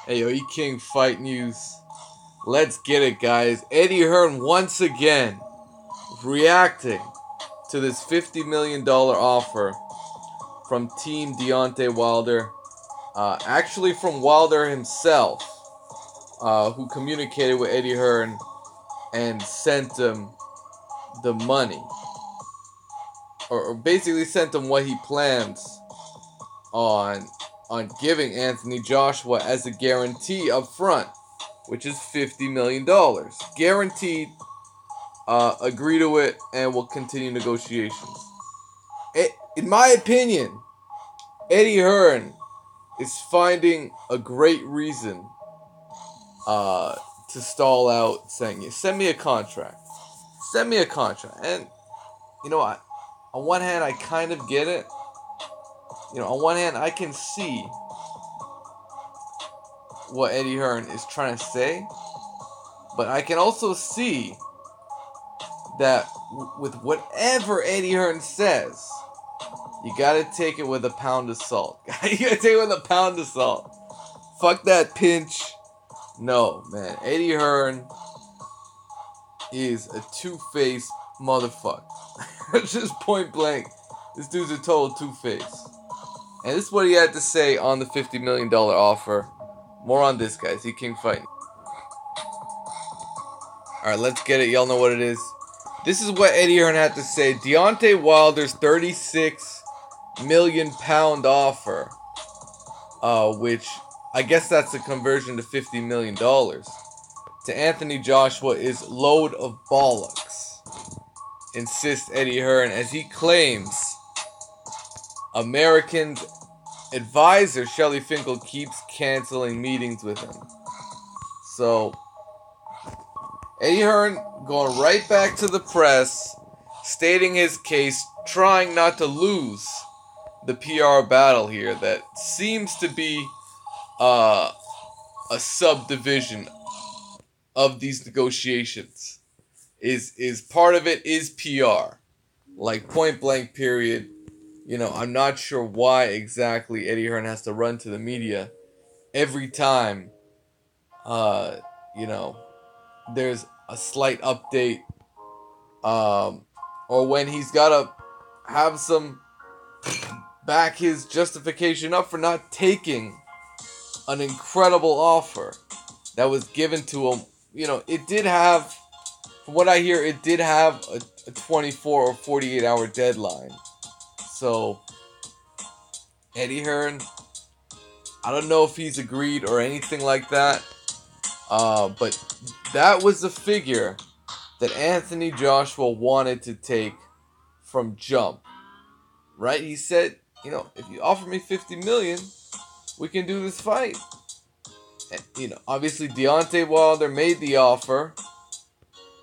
Hey, yo, E-King Fight News. Let's get it, guys. Eddie Hearn once again reacting to this $50 million offer from Team Deontay Wilder. Actually from Wilder himself, who communicated with Eddie Hearn and sent him the money. Or basically sent him what he plans on giving Anthony Joshua as a guarantee up front, which is $50 million. Guaranteed. Agree to it, and we'll continue negotiations. In my opinion, Eddie Hearn is finding a great reason to stall out, saying, send me a contract. Send me a contract. And, you know, on one hand, I kind of get it. You know, on one hand, I can see what Eddie Hearn is trying to say, but I can also see that with whatever Eddie Hearn says, you gotta take it with a pound of salt. You gotta take it with a pound of salt. Fuck that pinch. No, man. Eddie Hearn is a two-faced motherfucker. Just point blank. This dude's a total two-face. And this is what he had to say on the $50 million offer. More on this, guys. E-King Fight. Alright, let's get it. Y'all know what it is. This is what Eddie Hearn had to say. Deontay Wilder's £36 million offer, which I guess that's a conversion to $50 million, to Anthony Joshua is load of bollocks, insists Eddie Hearn, as he claims American's advisor Shelly Finkel keeps canceling meetings with him. So Eddie Hearn going right back to the press, stating his case, trying not to lose the PR battle here that seems to be a subdivision of these negotiations. Is part of it is PR, like point blank period. You know, I'm not sure why exactly Eddie Hearn has to run to the media every time you know, there's a slight update, or when he's gotta have some back his justification up for not taking an incredible offer that was given to him. You know, it did have, from what I hear, it did have a 24 or 48 hour deadline. So Eddie Hearn, I don't know if he's agreed or anything like that, but that was the figure that Anthony Joshua wanted to take from jump, right? He said, you know, if you offer me $50 million, we can do this fight. And, you know, obviously Deontay Wilder made the offer,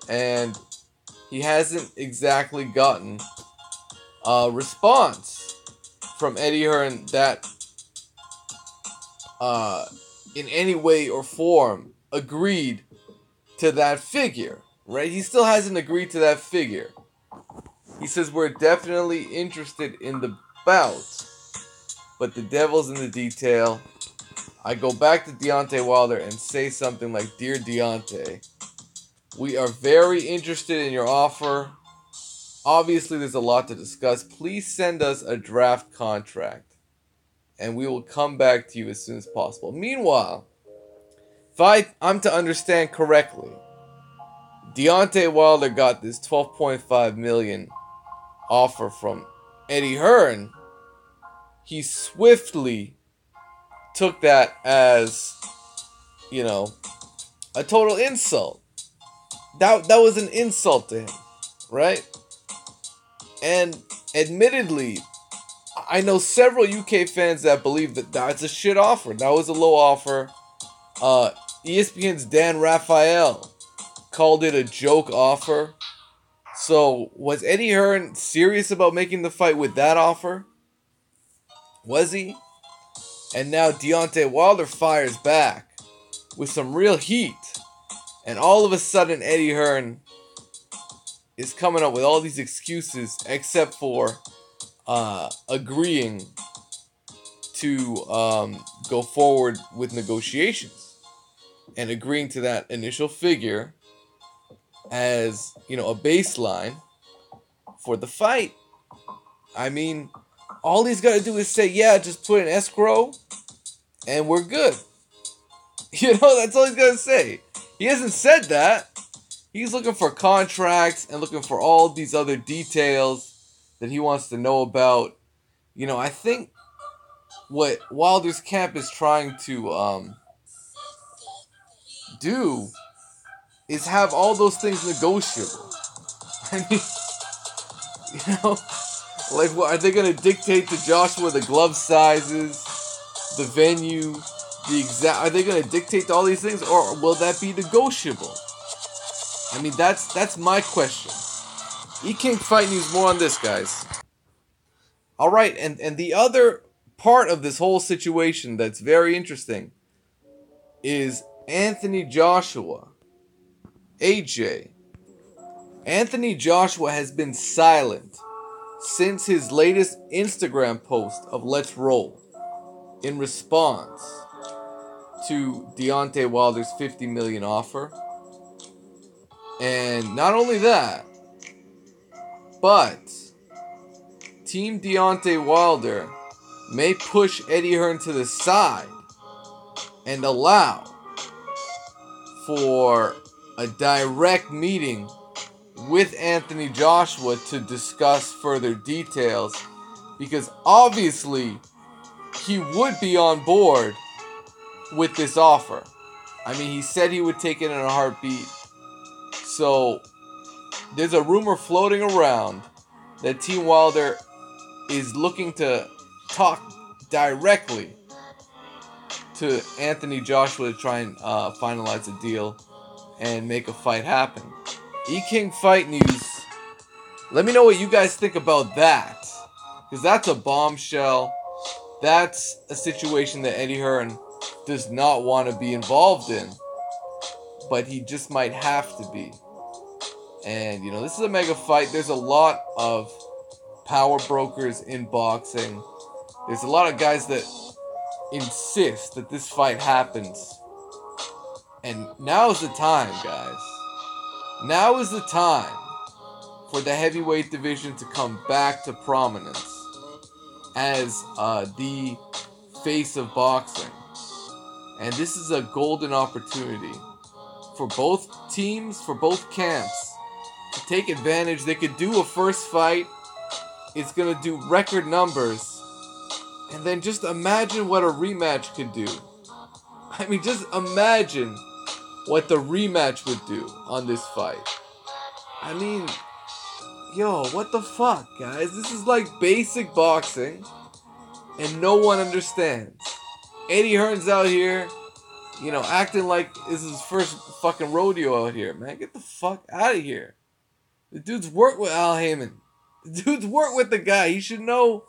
and he hasn't exactly gotten a response from Eddie Hearn that in any way or form agreed to that figure, right? He still hasn't agreed to that figure. He says, we're definitely interested in the bout, but the devil's in the detail. I go back to Deontay Wilder and say something like, Dear Deontay, we are very interested in your offer. Obviously, there's a lot to discuss. Please send us a draft contract, and we will come back to you as soon as possible. Meanwhile, if I'm to understand correctly, Deontay Wilder got this $12.5 million offer from Eddie Hearn. He swiftly took that as, you know, a total insult. That was an insult to him, right? And admittedly, I know several UK fans that believe that that's a shit offer. That was a low offer. ESPN's Dan Raphael called it a joke offer. So, was Eddie Hearn serious about making the fight with that offer? Was he? And now Deontay Wilder fires back with some real heat. And all of a sudden, Eddie Hearn is coming up with all these excuses except for agreeing to go forward with negotiations and agreeing to that initial figure as, you know, a baseline for the fight. I mean, all he's got to do is say, yeah, just put an escrow and we're good. You know, that's all he's got to say. He hasn't said that. He's looking for contracts and looking for all these other details that he wants to know about. You know, I think what Wilder's camp is trying to do is have all those things negotiable. I mean, you know, like, what, are they going to dictate to Joshua the glove sizes, the venue, the exact? Are they going to dictate all these things, or will that be negotiable? I mean, that's my question. E-King Fight News, more on this, guys. All right, and the other part of this whole situation that's very interesting is Anthony Joshua, AJ. Anthony Joshua has been silent since his latest Instagram post of "Let's Roll" in response to Deontay Wilder's $50 million offer. And not only that, but Team Deontay Wilder may push Eddie Hearn to the side and allow for a direct meeting with Anthony Joshua to discuss further details, because obviously he would be on board with this offer. I mean, he said he would take it in a heartbeat. So there's a rumor floating around that Team Wilder is looking to talk directly to Anthony Joshua to try and finalize a deal and make a fight happen. E-King Fight News, let me know what you guys think about that, because that's a bombshell. That's a situation that Eddie Hearn does not want to be involved in, but he just might have to be. And, you know, this is a mega fight. There's a lot of power brokers in boxing. There's a lot of guys that insist that this fight happens. And now is the time, guys. Now is the time for the heavyweight division to come back to prominence as the face of boxing. And this is a golden opportunity for both teams, for both camps, to take advantage. They could do a first fight. It's going to do record numbers. And then just imagine what a rematch could do. I mean, just imagine what the rematch would do on this fight. I mean, yo, what the fuck, guys? This is like basic boxing, and no one understands. Eddie Hearn's out here, you know, acting like this is his first fucking rodeo out here. Man, get the fuck out of here. The dude's worked with Al Heyman. The dude's worked with the guy. He should know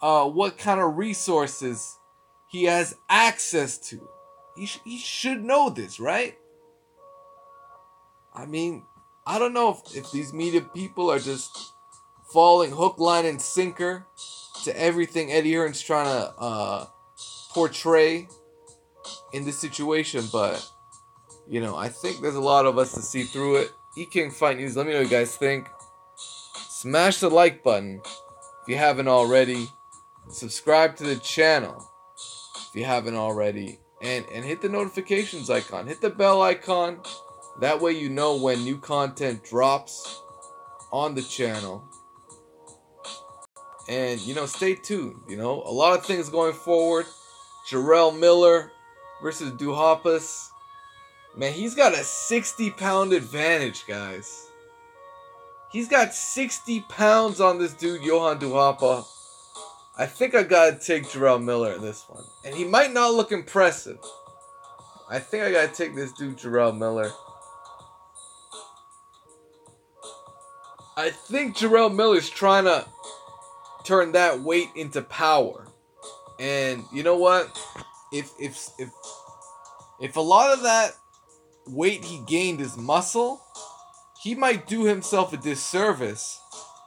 what kind of resources he has access to. He should know this, right? I mean, I don't know if these media people are just falling hook, line, and sinker to everything Eddie Hearn's trying to portray in this situation, but, you know, I think there's a lot of us to see through it. E-King Fight News, let me know what you guys think. Smash the like button if you haven't already. Subscribe to the channel if you haven't already. And hit the notifications icon. Hit the bell icon. That way you know when new content drops on the channel. And, you know, stay tuned. You know, a lot of things going forward. Jarrell Miller versus Duhaupas. Man, he's got a 60-pound advantage, guys. He's got 60 pounds on this dude, Johann Duhaupas. I think I gotta take Jarrell Miller in this one. And he might not look impressive. I think I gotta take this dude, Jarrell Miller. I think Jarrell Miller's trying to turn that weight into power. And you know what? If a lot of that weight he gained is muscle, he might do himself a disservice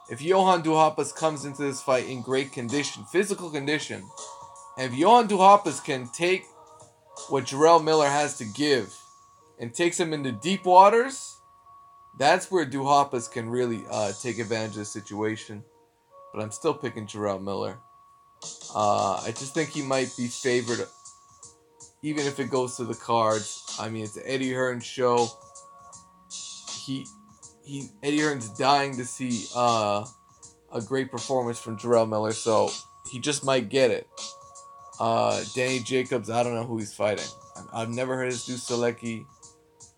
if Johann Duhaupas comes into this fight in great condition, physical condition, And if Johan Duhaupas can take what Jarrell Miller has to give and takes him into deep waters, that's where Duhaupas can really take advantage of the situation. But I'm still picking Jarrell Miller. I just think he might be favored, even if it goes to the cards. I mean, it's an Eddie Hearn show. Eddie Hearn's dying to see a great performance from Jarrell Miller, so he just might get it. Danny Jacobs, I don't know who he's fighting. I've never heard of this dude Selecki.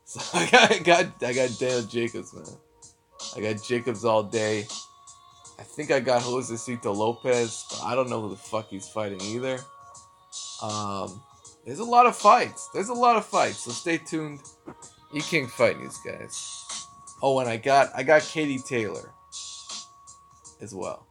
So I got Daniel Jacobs, man. I got Jacobs all day. I think I got Josecito Lopez, but I don't know who the fuck he's fighting either. There's a lot of fights. So stay tuned. E-King Fight News, guys. Oh, and I got Katie Taylor as well.